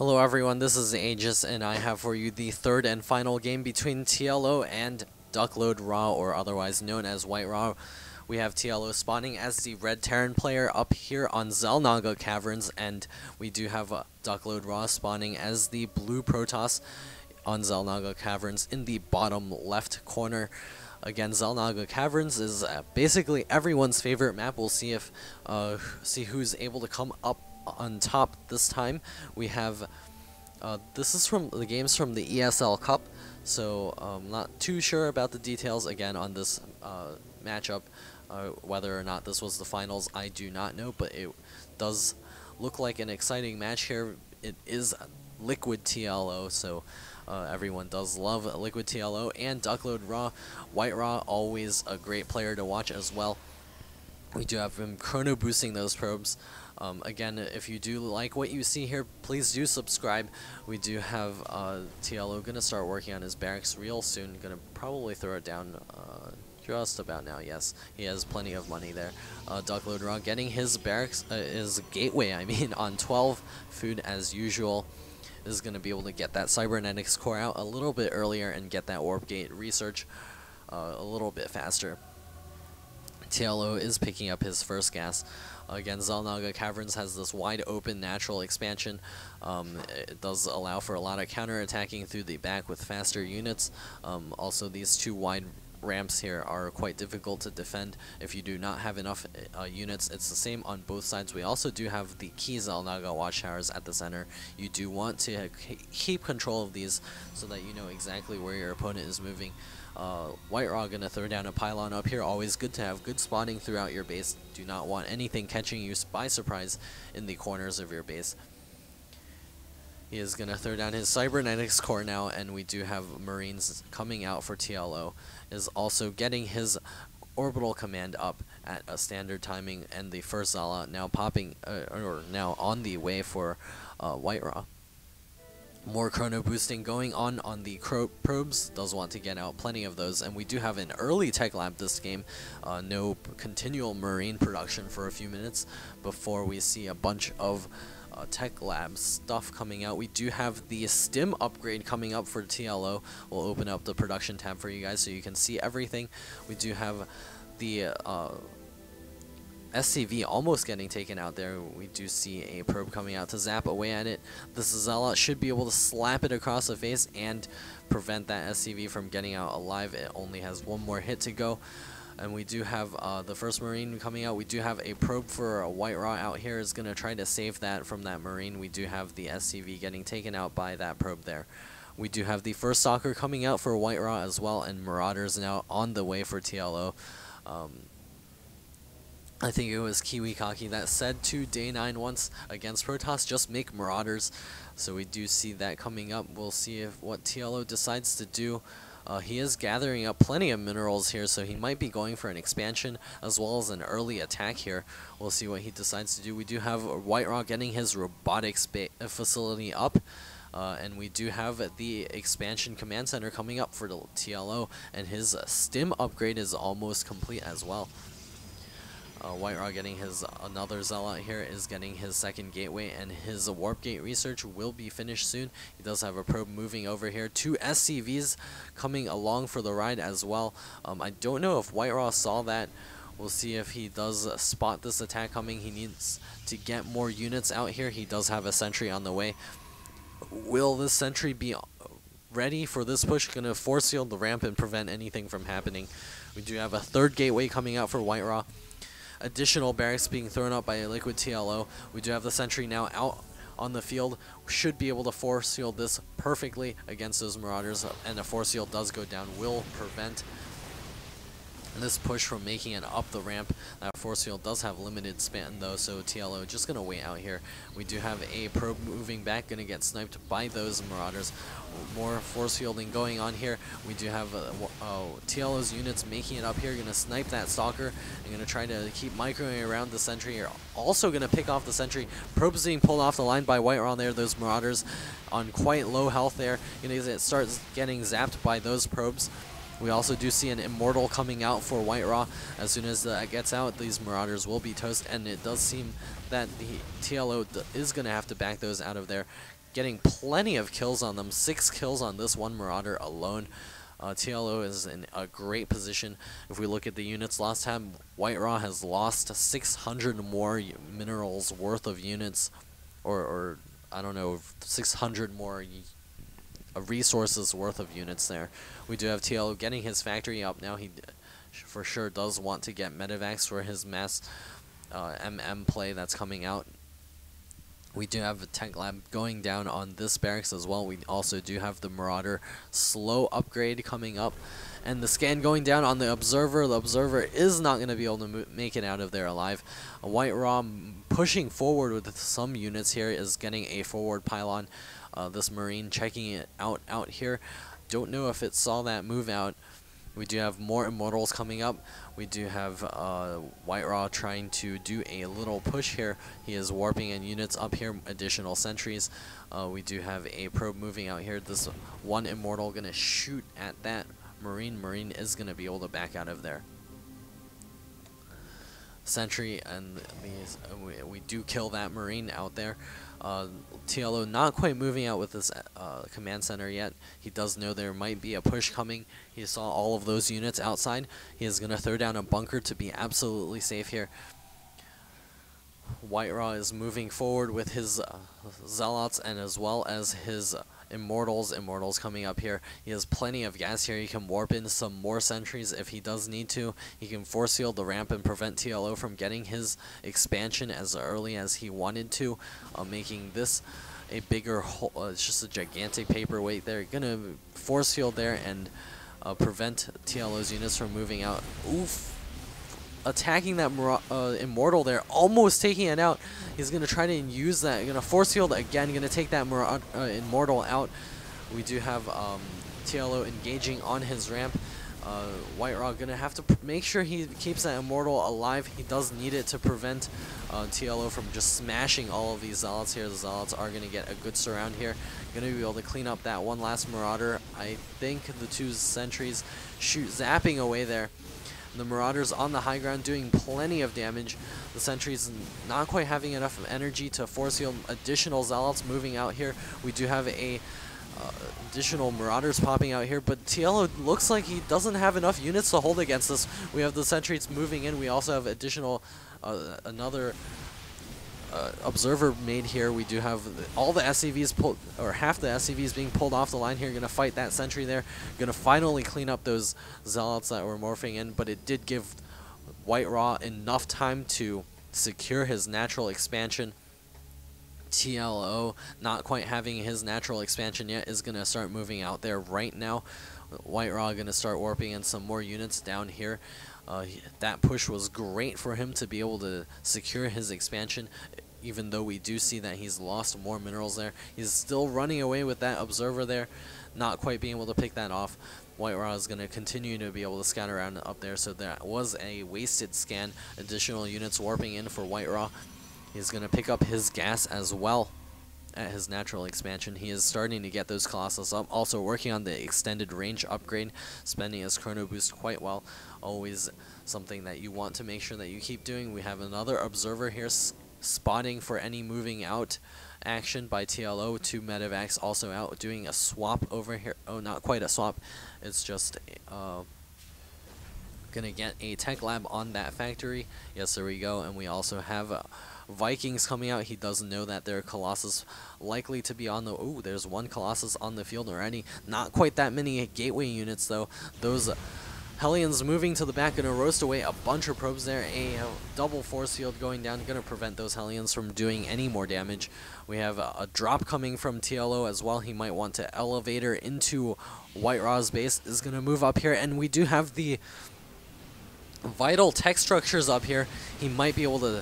Hello everyone, this is Aegis, and I have for you the third and final game between TLO and WhiteRa, or otherwise known as WhiteRa. We have TLO spawning as the Red Terran player up here on Xel'Naga Caverns, and we do have WhiteRa spawning as the Blue Protoss on Xel'Naga Caverns in the bottom left corner. Again, Xel'Naga Caverns is basically everyone's favorite map. We'll see if see who's able to come up on top this time. We have this is from the games from the ESL Cup, so I'm not too sure about the details again on this matchup. Whether or not this was the finals, I do not know, but it does look like an exciting match here. It is Liquid TLO, so everyone does love Liquid TLO, and WhiteRa, always a great player to watch as well. We do have him chrono boosting those probes. Again, if you do like what you see here, please do subscribe. We do have TLO going to start working on his barracks real soon. Going to probably throw it down just about now. Yes, he has plenty of money there. WhiteRa getting his barracks, his gateway, I mean, on 12 food as usual. Is going to be able to get that cybernetics core out a little bit earlier and get that warp gate research a little bit faster. TLO is picking up his first gas. Again, Xel'Naga Caverns has this wide open natural expansion. It does allow for a lot of counter-attacking through the back with faster units. Also, these two wide ramps here are quite difficult to defend if you do not have enough units. It's the same on both sides. We also do have the key Xel'Naga watchtowers at the center. You do want to keep control of these so that you know exactly where your opponent is moving. WhiteRa gonna throw down a pylon up here. Always good to have good spawning throughout your base. Do not want anything catching you by surprise in the corners of your base. He is gonna throw down his cybernetics core now, and we do have Marines coming out for TLO. Is also getting his orbital command up at a standard timing, and the first Zala now popping or now on the way for WhiteRa. More chrono boosting going on the probes. Does want to get out plenty of those, and we do have an early tech lab this game. No continual marine production for a few minutes before we see a bunch of tech lab stuff coming out. We do have the stim upgrade coming up for TLO. We'll open up the production tab for you guys so you can see everything. We do have the SCV almost getting taken out there. We do see a probe coming out to zap away at it. This Zealot should be able to slap it across the face and prevent that SCV from getting out alive. It only has one more hit to go. And we do have the first Marine coming out. We do have a probe for WhiteRa out here. Is going to try to save that from that Marine. We do have the SCV getting taken out by that probe there. We do have the first Stalker coming out for WhiteRa as well, and Marauders now on the way for TLO. I think it was KiwiKaki that said to Day 9 once against Protoss, just make Marauders. So we do see that coming up. We'll see what TLO decides to do. He is gathering up plenty of minerals here, so he might be going for an expansion as well as an early attack here. We'll see what he decides to do. We do have WhiteRa getting his robotics facility up. And we do have the expansion command center coming up for the TLO, and his stim upgrade is almost complete as well. WhiteRa getting his another Zealot here is getting his second gateway, and his warp gate research will be finished soon. He does have a probe moving over here. Two SCVs coming along for the ride as well. I don't know if WhiteRa saw that. We'll see if he does spot this attack coming. He needs to get more units out here. He does have a sentry on the way. Will this sentry be ready for this push? Going to force field the ramp and prevent anything from happening. We do have a third gateway coming out for WhiteRa. Additional barracks being thrown up by a Liquid TLO. We do have the sentry now out on the field. Should be able to force field this perfectly against those Marauders, and the force field does go down. Will prevent this push from making it up the ramp. That force field does have limited span though, so TLO just going to wait out here. We do have a probe moving back, going to get sniped by those Marauders. More force fielding going on here. We do have TLO's units making it up here, going to snipe that Stalker and going to try to keep microing around the sentry here. Also going to pick off the sentry. Probes being pulled off the line by WhiteRa there. Those Marauders on quite low health there. It starts getting zapped by those probes. We also do see an Immortal coming out for WhiteRa. As soon as that gets out, these Marauders will be toast, and it does seem that the TLO is going to have to back those out of there. getting plenty of kills on them. 6 kills on this one Marauder alone. TLO is in a great position. If we look at the units last time, WhiteRa has lost 600 more minerals worth of units, or I don't know, 600 more resources worth of units there. We do have TLO getting his factory up now. He for sure does want to get medevacs for his mass MM play that's coming out. We do have a tech lab going down on this barracks as well. We also do have the Marauder slow upgrade coming up. And the scan going down on the Observer. The Observer is not going to be able to make it out of there alive. WhiteRa pushing forward with some units here is getting a forward pylon. This Marine checking it out here. Don't know if it saw that move out. We do have more Immortals coming up. We do have WhiteRa trying to do a little push here. He is warping in units up here, additional sentries. We do have a probe moving out here. This one Immortal going to shoot at that Marine. Marine is going to be able to back out of there. Sentry, and we do kill that Marine out there. TLO not quite moving out with this command center yet. He does know there might be a push coming. He saw all of those units outside. He is going to throw down a bunker to be absolutely safe here. WhiteRa is moving forward with his Zealots and as well as his Immortals coming up here. He has plenty of gas here. He can warp in some more sentries if he does need to. He can force field the ramp and prevent TLO from getting his expansion as early as he wanted to, making this a bigger hole. It's just a gigantic paperweight there. Gonna force field there and prevent TLO's units from moving out. Oof. Attacking that Immortal there, almost taking it out. He's going to try to use that. Going to force field again, going to take that Immortal out. We do have TLO engaging on his ramp. WhiteRa going to have to make sure he keeps that Immortal alive. He does need it to prevent TLO from just smashing all of these Zealots here. The Zealots are going to get a good surround here. Going to be able to clean up that one last Marauder. I think the 2 sentries zapping away there. The Marauders on the high ground doing plenty of damage. The sentries not quite having enough energy to force field additional Zealots moving out here. We do have a additional Marauders popping out here, but TLO looks like he doesn't have enough units to hold against us. We have the sentries moving in. We also have additional another Observer made here. We do have all the SCVs pulled, or half the SCVs being pulled off the line here. Going to fight that sentry there. Going to finally clean up those Zealots that were morphing in, but it did give WhiteRa enough time to secure his natural expansion. TLO, not quite having his natural expansion yet, is going to start moving out there right now. WhiteRa going to start warping in some more units down here. That push was great for him to be able to secure his expansion, even though we do see that he's lost more minerals there. He's still running away with that Observer there, not quite being able to pick that off. WhiteRa is going to continue to be able to scout around up there, so that was a wasted scan. Additional units warping in for WhiteRa. He's going to pick up his gas as well at his natural expansion. He is starting to get those Colossus up. Also working on the extended range upgrade, spending his chrono boost quite well. Always something that you want to make sure that you keep doing. We have another Observer here spotting for any moving out action by TLO. 2 medevacs also out doing a swap over here. Oh, not quite a swap. It's just gonna get a tech lab on that factory. Yes, there we go. And we also have Vikings coming out. He doesn't know that there are Colossus likely to be on the... Ooh, there's one Colossus on the field already. Not quite that many gateway units, though. Those Hellions moving to the back, going to roast away a bunch of probes there. A double force field going down, going to prevent those Hellions from doing any more damage. We have a drop coming from TLO as well. He might want to elevator into WhiteRa's base. Is going to move up here, and we do have the vital tech structures up here. He might be able to